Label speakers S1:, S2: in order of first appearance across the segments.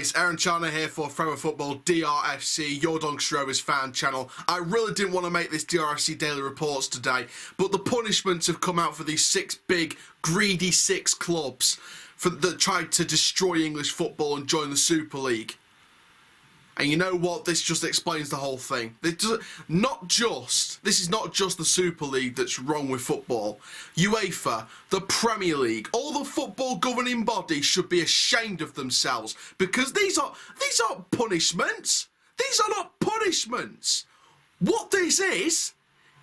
S1: guys, Aaron Charner here for Forever Football DRFC, your Doncaster Rovers fan channel. I really didn't want to make this DRFC Daily Reports today, but the punishments have come out for these six big, greedy clubs that tried to destroy English football and join the Super League. And you know what? This just explains the whole thing. This is not just the Super League that's wrong with football. UEFA, the Premier League, all the football governing bodies should be ashamed of themselves, because these aren't punishments. These are not punishments. What this is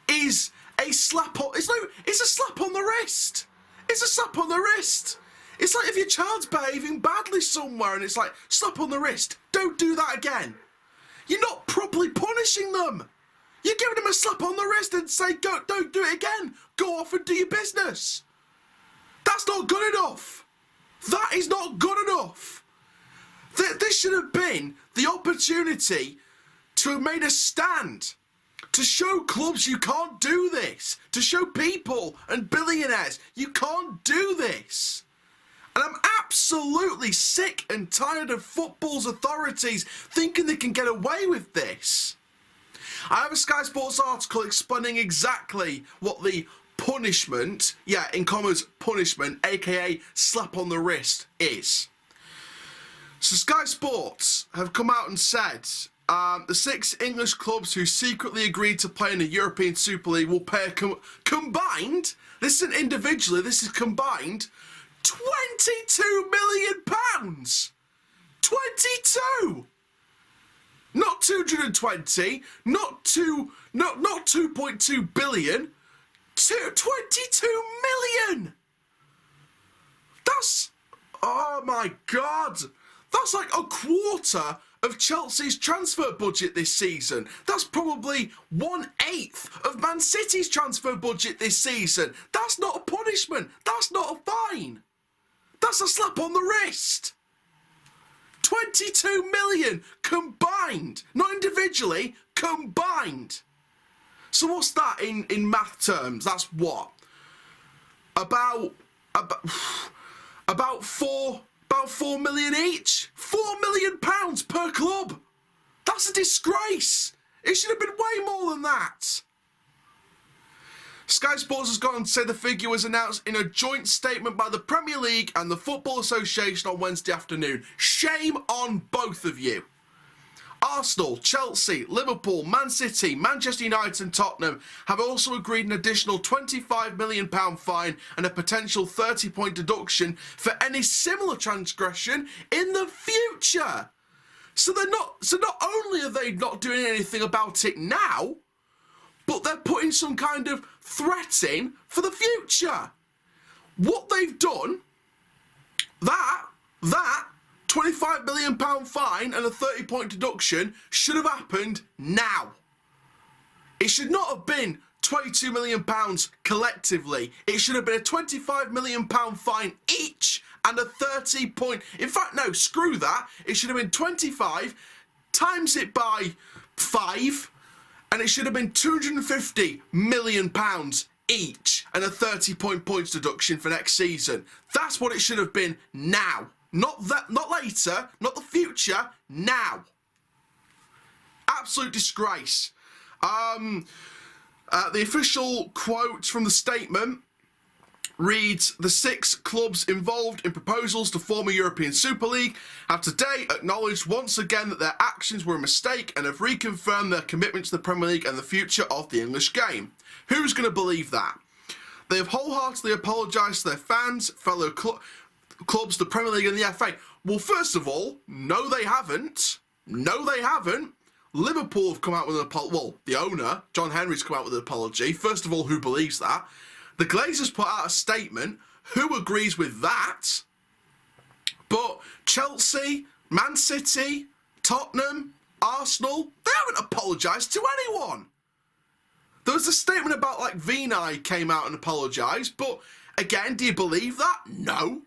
S1: a slap on. It's a slap on the wrist. It's a slap on the wrist. It's like if your child's behaving badly somewhere and it's like, slap on the wrist, don't do that again. You're not properly punishing them. You're giving them a slap on the wrist and say, don't do it again. Go off and do your business. That's not good enough. That is not good enough. This should have been the opportunity to have made a stand. To show clubs you can't do this. To show people and billionaires you can't do this. And I'm absolutely sick and tired of football's authorities thinking they can get away with this. I have a Sky Sports article explaining exactly what the punishment, in commas, punishment, aka slap on the wrist, is. So Sky Sports have come out and said the six English clubs who secretly agreed to play in the European Super League will pay combined, this isn't individually, this is combined, £22 million. 22. Not 220. Not 2.2 billion. 22 million. That's, oh my God. That's like a quarter of Chelsea's transfer budget this season. That's probably 1/8 of Man City's transfer budget this season. That's not a punishment. That's not a fine. That's a slap on the wrist. 22 million combined, not individually, combined. So what's that in math terms? That's what? About 4 million each. £4 million per club. That's a disgrace. It should have been way more than that. Sky Sports has gone on to say the figure was announced in a joint statement by the Premier League and the Football Association on Wednesday afternoon. Shame on both of you. Arsenal, Chelsea, Liverpool, Man City, Manchester United and Tottenham have also agreed an additional £25 million fine and a potential 30-point deduction for any similar transgression in the future. So not only are they not doing anything about it now, but they're putting some kind of threat in for the future. What they've done, that £25 million fine and a 30-point deduction should have happened now. It should not have been £22 million collectively. It should have been a £25 million fine each and a 30-point... In fact, no, screw that. It should have been 25, times it by 5... and it should have been £250 million each and a 30-point points deduction for next season. That's what it should have been now. Not later, not the future, now. Absolute disgrace. The official quote from the statement reads, the six clubs involved in proposals to form a European Super League have today acknowledged once again that their actions were a mistake and have reconfirmed their commitment to the Premier League and the future of the English game. Who's going to believe that? They have wholeheartedly apologised to their fans, fellow clubs, the Premier League and the FA. Well, first of all, no they haven't. No they haven't. Liverpool have come out with an apology. Well, the owner, John Henry's come out with an apology. First of all, who believes that? The Glazers put out a statement. Who agrees with that? But Chelsea, Man City, Tottenham, Arsenal, they haven't apologised to anyone. There was a statement about like Vinay came out and apologised, but again, do you believe that? No.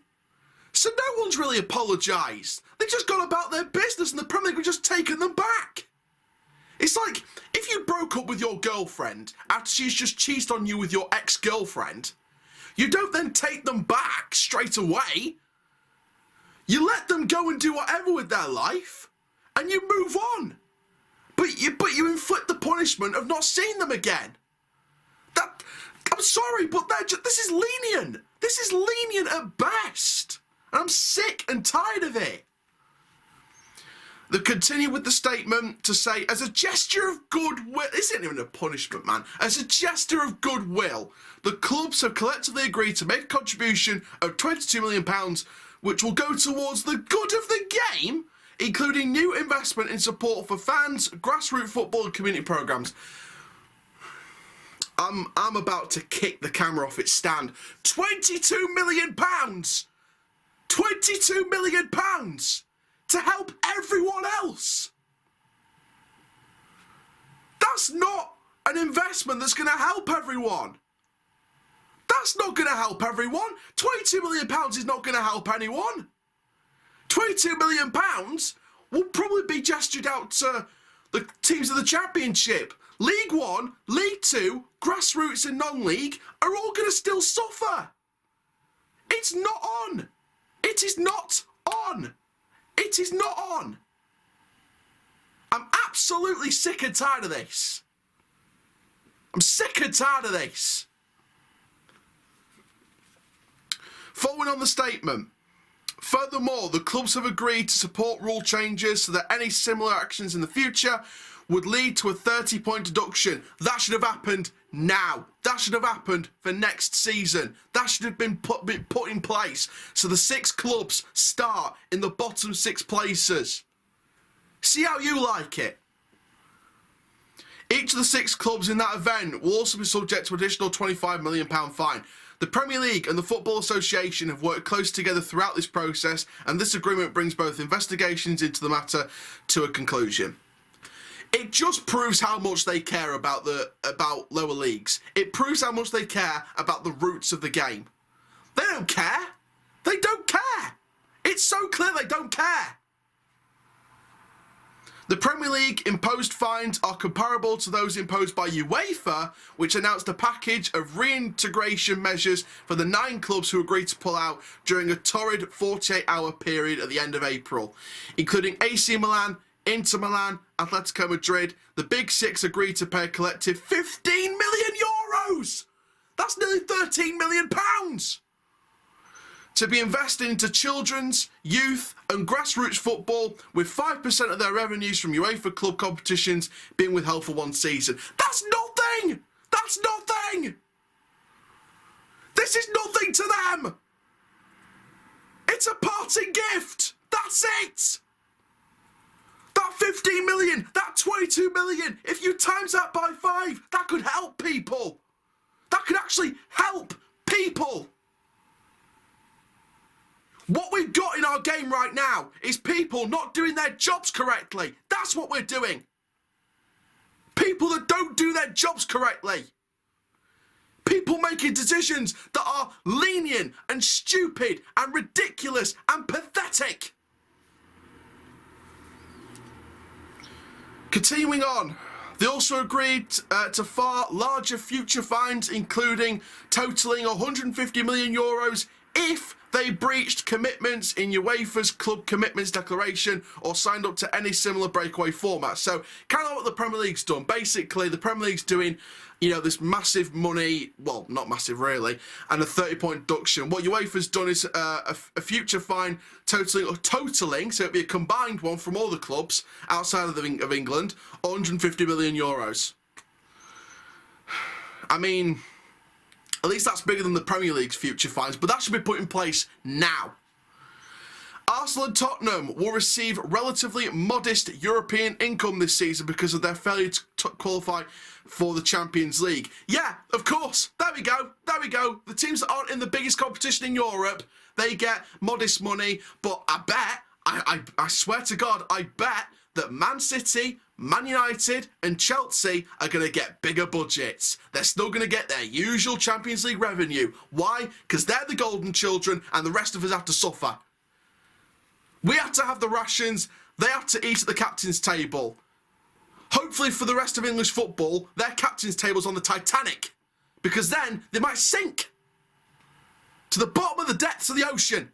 S1: So no one's really apologised. They've just gone about their business and the Premier League have just taken them back. It's like if you broke up with your girlfriend after she's just cheated on you with your ex-girlfriend, you don't then take them back straight away. You let them go and do whatever with their life, and you move on. But you inflict the punishment of not seeing them again. I'm sorry, but this is lenient. This is lenient at best. And I'm sick and tired of it. They continue with the statement to say, as a gesture of goodwill, this isn't even a punishment, man. As a gesture of goodwill, the clubs have collectively agreed to make a contribution of £22 million, which will go towards the good of the game, including new investment in support for fans, grassroots football and community programmes. I'm about to kick the camera off its stand. £22 million! £22 million to help everyone else! That's not an investment that's going to help everyone. That's not going to help everyone. £22 million is not going to help anyone. £22 million will probably be gestured out to the teams of the Championship. League One, League Two, grassroots and non-league are all going to still suffer. It's not on. It is not on. It is not on. I'm absolutely sick and tired of this. I'm sick and tired of this. Following on the statement, furthermore, the clubs have agreed to support rule changes so that any similar actions in the future would lead to a 30-point deduction. That should have happened now. That should have happened for next season. That should have been put in place so the 6 clubs start in the bottom 6 places. See how you like it. Each of the 6 clubs in that event will also be subject to an additional £25 million fine. The Premier League and the Football Association have worked close together throughout this process, and this agreement brings both investigations into the matter to a conclusion. It just proves how much they care about lower leagues. It proves how much they care about the roots of the game. They don't care. They don't care. It's so clear they don't care. The Premier League imposed fines are comparable to those imposed by UEFA, which announced a package of reintegration measures for the 9 clubs who agreed to pull out during a torrid 48-hour period at the end of April, including AC Milan, Inter Milan, Atletico Madrid. The Big Six agreed to pay a collective €15 million. That's nearly £13 million to be invested into children's, youth and grassroots football, with 5% of their revenues from UEFA club competitions being withheld for 1 season. That's nothing! That's nothing! This is nothing to them! It's a parting gift! That's it! That 15 million, that 22 million, if you times that by 5, that could help people. That could actually help people. What we've got in our game right now is people not doing their jobs correctly. That's what we're doing. People that don't do their jobs correctly. People making decisions that are lenient and stupid and ridiculous and pathetic. Continuing on, they also agreed to far larger future fines, including totalling €150 million if they breached commitments in UEFA's Club Commitments Declaration or signed up to any similar breakaway format. So kind of what the Premier League's done. Basically, the Premier League's doing, you know, this massive money, well, not massive really, and a 30-point deduction. What UEFA's done is a future fine totaling, so it'd be a combined one from all the clubs outside of England, €150 million. I mean, at least that's bigger than the Premier League's future fines, but that should be put in place now. Arsenal and Tottenham will receive relatively modest European income this season because of their failure to qualify for the Champions League. Yeah, of course. There we go. There we go. The teams that aren't in the biggest competition in Europe, they get modest money, but I bet, I swear to God, I bet that Man City, Man United and Chelsea are going to get bigger budgets. They're still going to get their usual Champions League revenue. Why? Because they're the golden children and the rest of us have to suffer. We have to have the rations. They have to eat at the captain's table. Hopefully for the rest of English football, their captain's table's on the Titanic. Because then they might sink to the bottom of the depths of the ocean.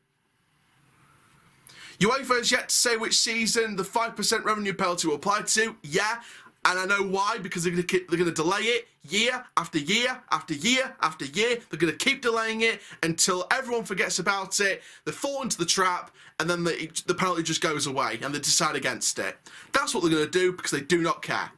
S1: UEFA has yet to say which season the 5% revenue penalty will apply to. Yeah, and I know why, because they're going to delay it year after year after year after year. They're going to keep delaying it until everyone forgets about it. They fall into the trap, and then the penalty just goes away, and they decide against it. That's what they're going to do, because they do not care.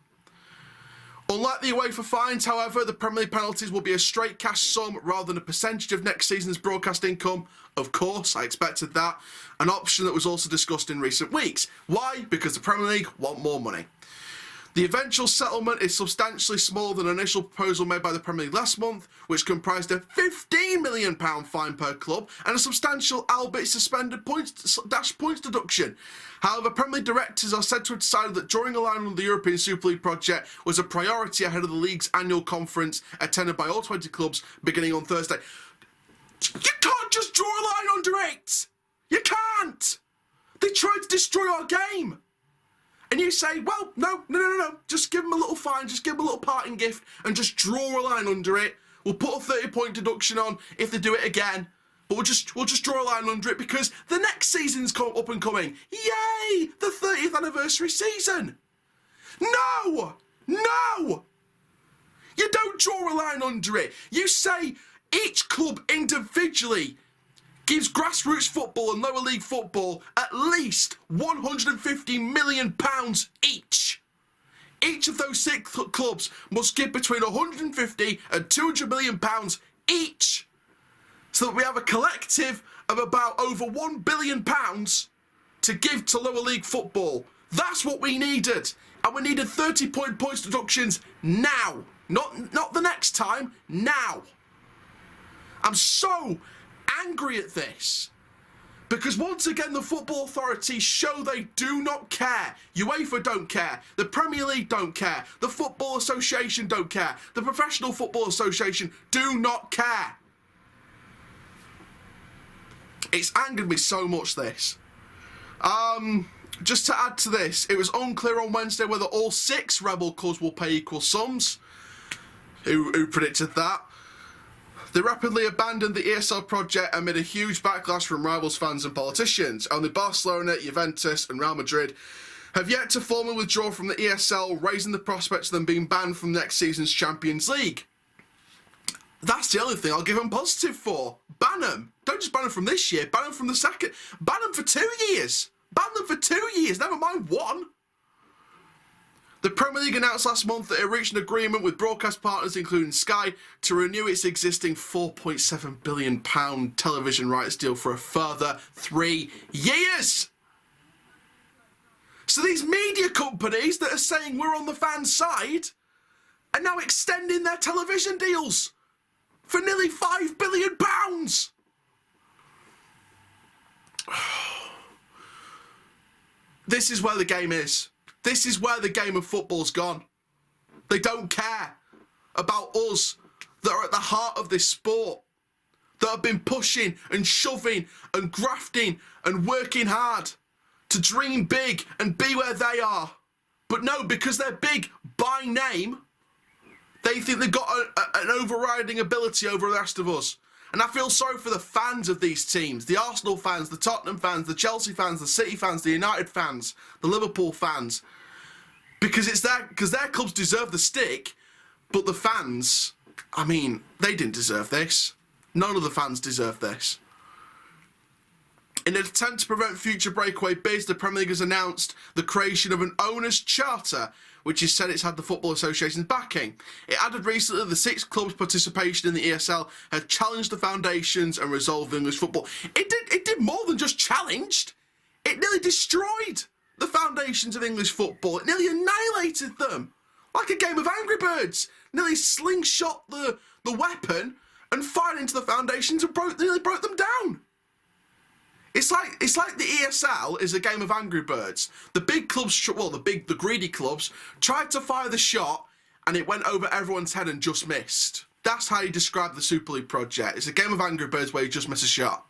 S1: Unlike the UEFA fines, however, the Premier League penalties will be a straight cash sum rather than a percentage of next season's broadcast income. Of course, I expected that. An option that was also discussed in recent weeks. Why? Because the Premier League want more money. The eventual settlement is substantially smaller than the initial proposal made by the Premier League last month, which comprised a £15 million fine per club and a substantial, albeit suspended, points deduction. However, Premier League directors are said to have decided that drawing a line on the European Super League project was a priority ahead of the league's annual conference attended by all 20 clubs beginning on Thursday. You can't just draw a line under it! You can't! They tried to destroy our game! And you say, well, no. Just give them a little fine, just give them a little parting gift and just draw a line under it. We'll put a 30-point deduction on if they do it again. But we'll just draw a line under it because the next season's up and coming. Yay! The 30th anniversary season. No! You don't draw a line under it. You say each club individually gives grassroots football and lower league football at least £150 million each. Each of those 6 clubs must give between £150 and £200 million each, so that we have a collective of about over £1 billion to give to lower league football. That's what we needed. And we needed 30-point points deductions now. Not the next time, now. I'm so angry at this because once again the football authorities show they do not care. UEFA don't care, the Premier League don't care, the Football Association don't care, the Professional Football Association do not care. It's angered me so much, this. Just to add to this, it was unclear on Wednesday whether all 6 rebel clubs will pay equal sums. Who predicted that? They rapidly abandoned the ESL project amid a huge backlash from rivals, fans and politicians. Only Barcelona, Juventus and Real Madrid have yet to formally withdraw from the ESL, raising the prospects of them being banned from next season's Champions League. That's the only thing I'll give them positive for. Ban them. Don't just ban them from this year, ban them from the second. Ban them for 2 years. Ban them for 2 years, never mind 1. The Premier League announced last month that it reached an agreement with broadcast partners, including Sky, to renew its existing £4.7 billion television rights deal for a further 3 years. So these media companies that are saying we're on the fans' side are now extending their television deals for nearly £5 billion. This is where the game is. This is where the game of football's gone. They don't care about us that are at the heart of this sport, that have been pushing and shoving and grafting and working hard to dream big and be where they are. But no, because they're big by name, they think they've got an overriding ability over the rest of us. And I feel sorry for the fans of these teams, the Arsenal fans, the Tottenham fans, the Chelsea fans, the City fans, the United fans, the Liverpool fans. Because their clubs deserve the stick, but the fans, I mean, they didn't deserve this. None of the fans deserve this. In an attempt to prevent future breakaway bids, the Premier League has announced the creation of an owners' charter, which has said it's had the Football Association's backing. It added recently that the 6 clubs' participation in the ESL had challenged the foundations and resolved English football. It did more than just challenged. It nearly destroyed the foundations of English football. It nearly annihilated them. Like a game of Angry Birds. Nearly slingshot the weapon and fired into the foundations and nearly broke them down. It's like the ESL is a game of Angry Birds. The big clubs, well, the greedy clubs, tried to fire the shot and it went over everyone's head and just missed. That's how you describe the Super League project. It's a game of Angry Birds where you just miss a shot.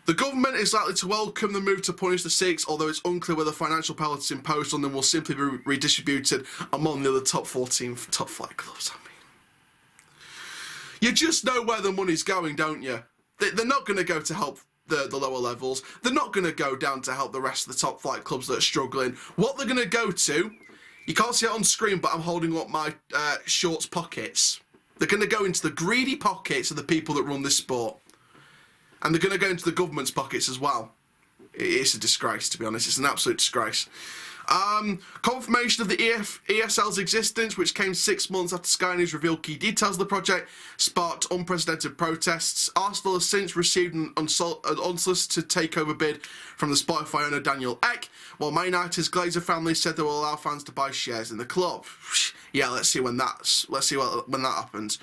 S1: The government is likely to welcome the move to punish the 6, although it's unclear whether financial penalties imposed on them will simply be redistributed among the other top 14 top flight clubs. I mean, you just know where the money's going, don't you? They're not going to go to help the lower levels. They're not going to go down to help the rest of the top flight clubs that are struggling. What they're going to go to, you can't see it on screen, but I'm holding up my shorts pockets. They're going to go into the greedy pockets of the people that run this sport. And they're going to go into the government's pockets as well. It's a disgrace, to be honest. It's an absolute disgrace. Confirmation of the ESL's existence, which came 6 months after Sky News revealed key details of the project, sparked unprecedented protests. Arsenal has since received an unsolicited takeover bid from the Spotify owner Daniel Ek, while Man United's Glazer family said they will allow fans to buy shares in the club. Yeah, let's see when that happens.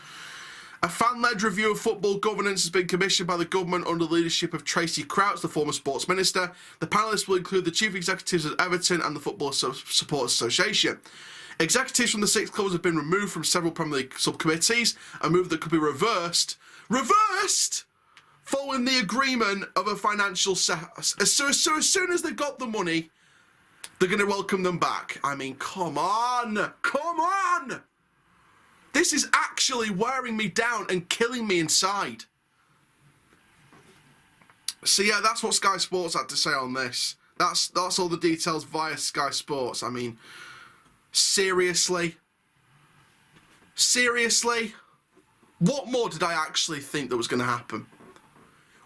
S1: A fan-led review of football governance has been commissioned by the government under the leadership of Tracy Crouch, the former sports minister. The panellists will include the chief executives of Everton and the Football Supporters Association. Executives from the 6 clubs have been removed from several Premier League subcommittees, a move that could be reversed following the agreement of a financial So as soon as they've got the money, they're going to welcome them back. I mean, come on! This is actually wearing me down and killing me inside. So yeah, that's what Sky Sports had to say on this. That's all the details via Sky Sports. I mean, seriously? Seriously? What more did I actually think that was going to happen?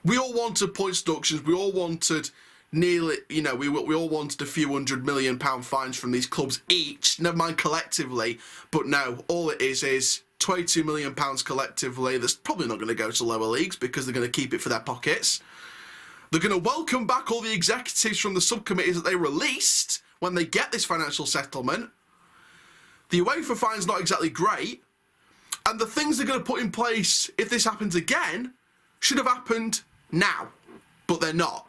S1: We all wanted points deductions. We all wanted nearly, we all wanted a few £100 million fines from these clubs each, never mind collectively. But no, all it is £22 million collectively. That's probably not going to go to lower leagues because they're going to keep it for their pockets. They're going to welcome back all the executives from the subcommittees that they released when they get this financial settlement. The UEFA fine's not exactly great. And the things they're going to put in place if this happens again should have happened now. But they're not.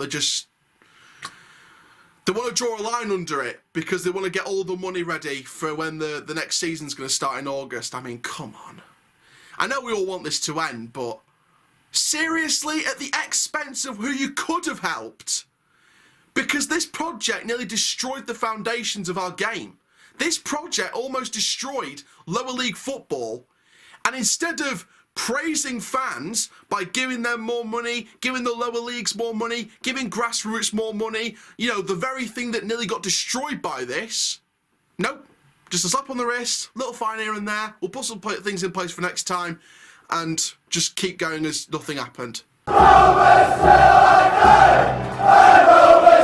S1: They want to draw a line under it because they want to get all the money ready for when the next season's going to start in August. I mean, come on. I know we all want this to end, but seriously, at the expense of who you could have helped? Because this project nearly destroyed the foundations of our game. This project almost destroyed lower league football, and instead of praising fans by giving them more money, giving the lower leagues more money, giving grassroots more money, the very thing that nearly got destroyed by this. Nope. Just a slap on the wrist, little fine here and there. We'll put some things in place for next time and just keep going as nothing happened. Rovers till I die!